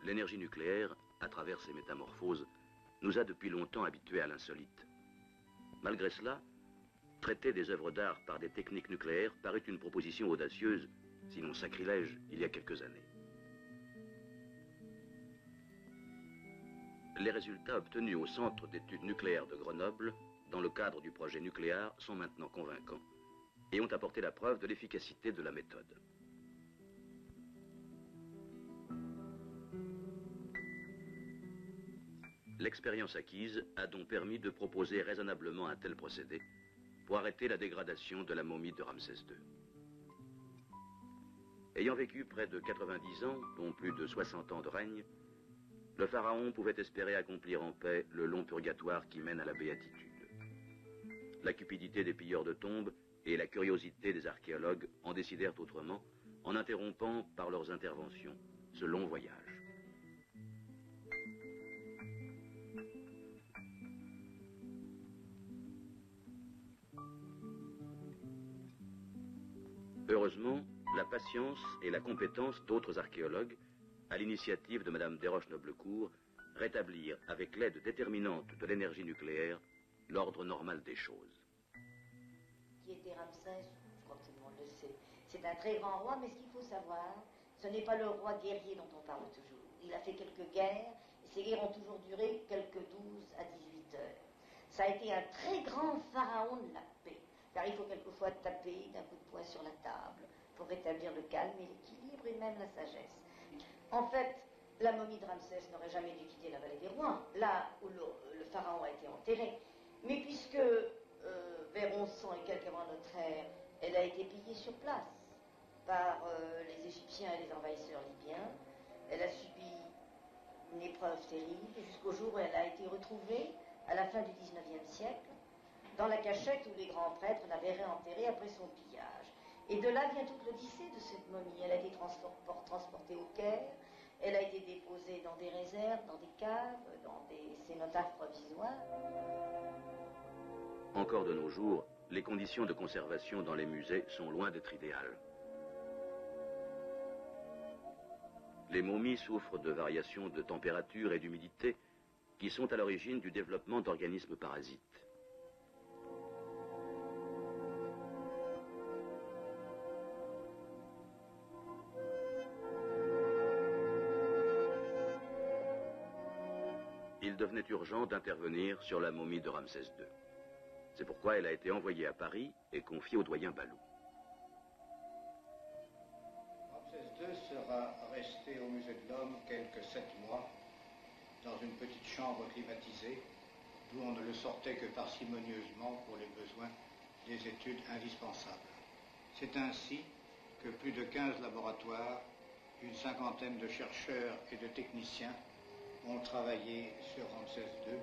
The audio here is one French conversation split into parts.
l'énergie nucléaire, à travers ses métamorphoses, nous a depuis longtemps habitués à l'insolite. Malgré cela, traiter des œuvres d'art par des techniques nucléaires paraît une proposition audacieuse, sinon sacrilège, il y a quelques années. Les résultats obtenus au Centre d'études nucléaires de Grenoble, dans le cadre du projet Nucléar, sont maintenant convaincants et ont apporté la preuve de l'efficacité de la méthode. L'expérience acquise a donc permis de proposer raisonnablement un tel procédé pour arrêter la dégradation de la momie de Ramsès II. Ayant vécu près de 90 ans, dont plus de 60 ans de règne, le pharaon pouvait espérer accomplir en paix le long purgatoire qui mène à la béatitude. La cupidité des pilleurs de tombes et la curiosité des archéologues en décidèrent autrement en interrompant par leurs interventions ce long voyage. Heureusement, la patience et la compétence d'autres archéologues, à l'initiative de Madame Desroches-Noblecourt, rétablirent, avec l'aide déterminante de l'énergie nucléaire, l'ordre normal des choses. Qui était Ramsès, je crois que tout le monde le sait. C'est un très grand roi, mais ce qu'il faut savoir, ce n'est pas le roi guerrier dont on parle toujours. Il a fait quelques guerres, et ces guerres ont toujours duré quelques 12 à 18 heures. Ça a été un très grand pharaon de la paix, car il faut quelquefois taper d'un coup de poing sur la table pour rétablir le calme et l'équilibre et même la sagesse. En fait, la momie de Ramsès n'aurait jamais dû quitter la vallée des rois, là où le pharaon a été enterré. Mais puisque, vers 1100 et quelques avant notre ère, elle a été pillée sur place par les Égyptiens et les envahisseurs libyens, elle a subi une épreuve terrible jusqu'au jour où elle a été retrouvée à la fin du XIXe siècle, dans la cachette où les grands prêtres l'avaient réenterrée après son pillage. Et de là vient toute l'odyssée de cette momie. Elle a été transportée au Caire, elle a été déposée dans des réserves, dans des caves, dans des cénotaphes provisoires. Encore de nos jours, les conditions de conservation dans les musées sont loin d'être idéales. Les momies souffrent de variations de température et d'humidité qui sont à l'origine du développement d'organismes parasites. Il devenait urgent d'intervenir sur la momie de Ramsès II. C'est pourquoi elle a été envoyée à Paris et confiée au doyen Balou. Ramsès II sera resté au musée de l'Homme quelques 7 mois, dans une petite chambre climatisée, d'où on ne le sortait que parcimonieusement pour les besoins des études indispensables. C'est ainsi que plus de 15 laboratoires, une cinquantaine de chercheurs et de techniciens ont travaillé sur Ramsès II.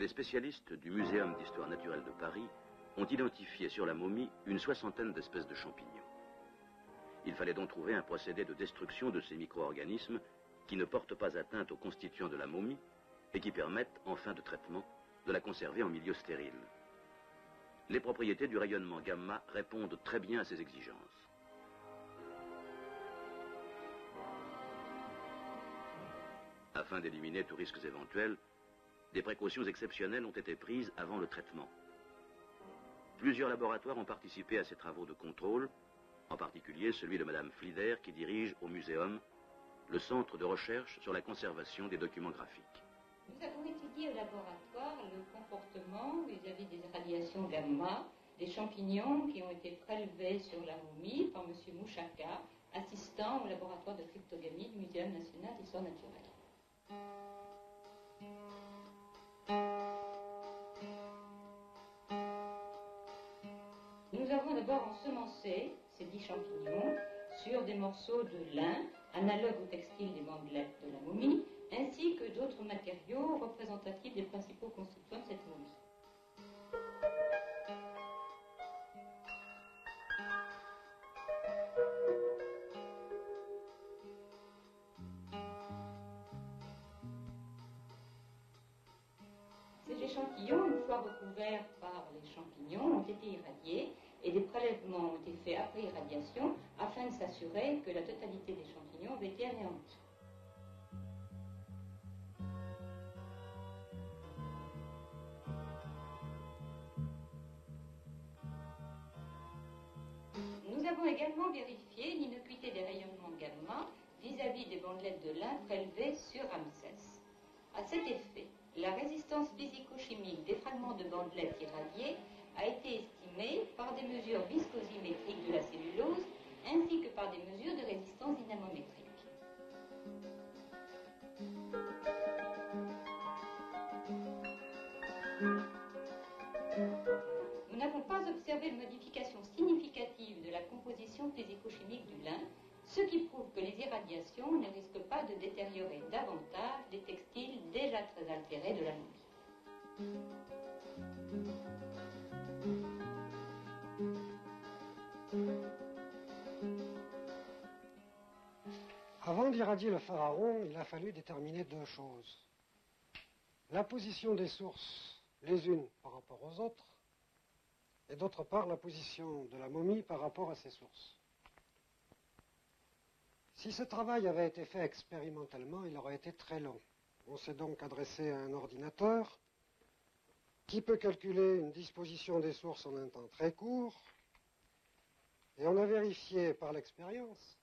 Les spécialistes du Muséum d'histoire naturelle de Paris ont identifié sur la momie une 60aine d'espèces de champignons. Il fallait donc trouver un procédé de destruction de ces micro-organismes qui ne portent pas atteinte aux constituants de la momie et qui permettent, en fin de traitement, de la conserver en milieu stérile. Les propriétés du rayonnement gamma répondent très bien à ces exigences. Afin d'éliminer tous risques éventuels, des précautions exceptionnelles ont été prises avant le traitement. Plusieurs laboratoires ont participé à ces travaux de contrôle, en particulier celui de Madame Flider qui dirige au Muséum le centre de recherche sur la conservation des documents graphiques. Nous avons étudié au laboratoire le comportement vis-à-vis des radiations gamma des champignons qui ont été prélevés sur la momie par M. Mouchaka, assistant au laboratoire de cryptogamie du Muséum national d'histoire naturelle. Nous avons d'abord ensemencé ces 10 champignons sur des morceaux de lin, analogues au textile des bandelettes de la momie, ainsi que d'autres matériaux représentatifs des principaux constituants de cette momie. Ces échantillons, une fois recouverts par les champignons, ont été irradiés et des prélèvements ont été faits après irradiation afin de s'assurer que la totalité des champignons avait été anéantie. Nous avons également vérifié l'innocuité des rayonnements gamma vis-à-vis des bandelettes de lin prélevées sur Ramsès. À cet effet, la résistance physico-chimique des fragments de bandelettes irradiés a été estimée par des mesures viscosimétriques de la cellulose ainsi que par des mesures de résistance dynamométrique. Nous n'avons pas observé de modification significative de la composition physico-chimique du lin, ce qui prouve que les irradiations ne risquent pas de détériorer davantage les textiles déjà très altérés de la momie. Avant d'irradier le pharaon, il a fallu déterminer deux choses. La position des sources, les unes par rapport aux autres, et d'autre part la position de la momie par rapport à ces sources. Si ce travail avait été fait expérimentalement, il aurait été très long. On s'est donc adressé à un ordinateur qui peut calculer une disposition des sources en un temps très court, et on a vérifié par l'expérience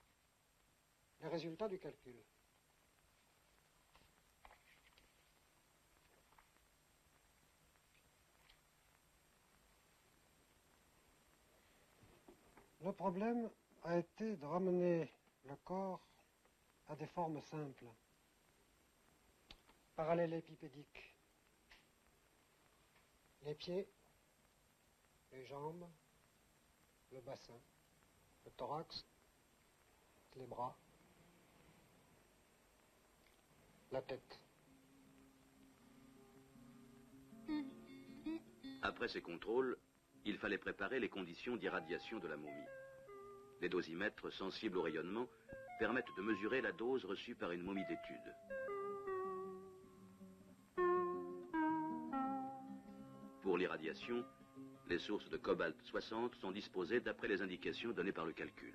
les résultats du calcul. Le problème a été de ramener le corps à des formes simples, parallélépipédiques. Les pieds, les jambes, le bassin, le thorax, les bras, la tête. Après ces contrôles, il fallait préparer les conditions d'irradiation de la momie. Les dosimètres sensibles au rayonnement permettent de mesurer la dose reçue par une momie d'étude. Pour l'irradiation, les sources de cobalt-60 sont disposées d'après les indications données par le calcul.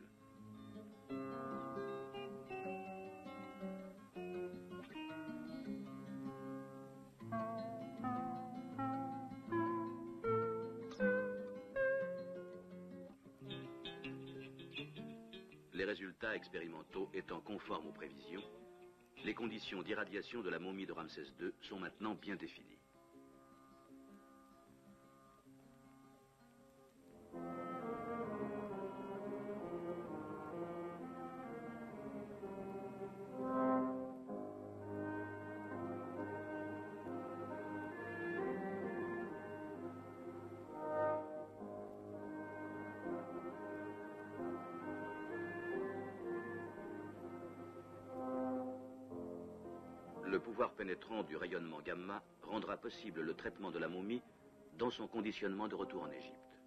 Les résultats expérimentaux étant conformes aux prévisions, les conditions d'irradiation de la momie de Ramsès II sont maintenant bien définies. Le pouvoir pénétrant du rayonnement gamma rendra possible le traitement de la momie dans son conditionnement de retour en Égypte.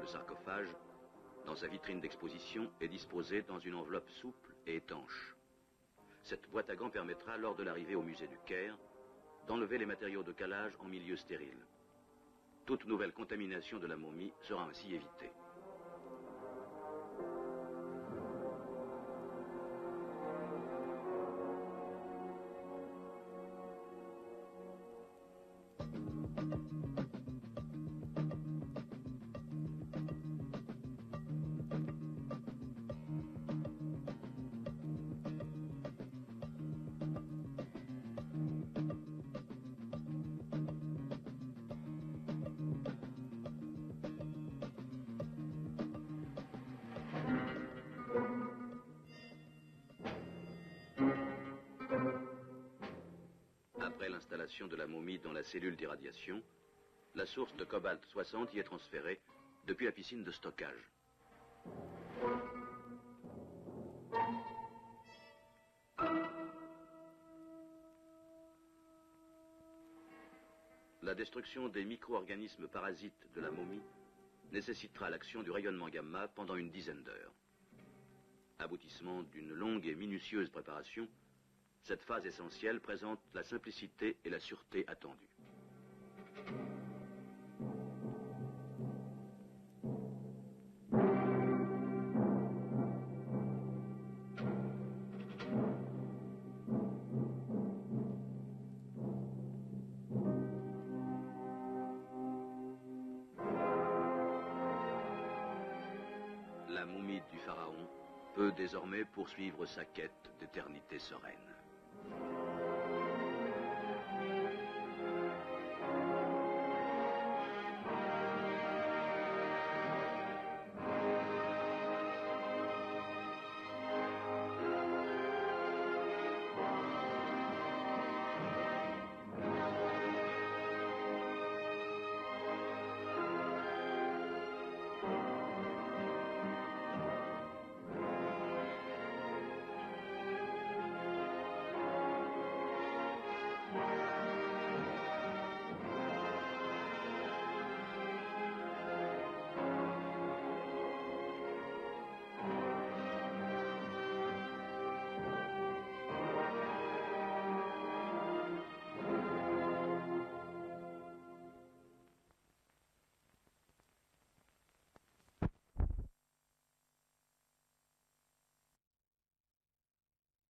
Le sarcophage, dans sa vitrine d'exposition, est disposé dans une enveloppe souple et étanche. Cette boîte à gants permettra, lors de l'arrivée au musée du Caire, d'enlever les matériaux de calage en milieu stérile. Toute nouvelle contamination de la momie sera ainsi évitée. l'installation de la momie dans la cellule d'irradiation, la source de cobalt 60 y est transférée depuis la piscine de stockage. La destruction des micro-organismes parasites de la momie nécessitera l'action du rayonnement gamma pendant une dizaine d'heures. Aboutissement d'une longue et minutieuse préparation, cette phase essentielle présente la simplicité et la sûreté attendues. La momie du pharaon peut désormais poursuivre sa quête d'éternité sereine.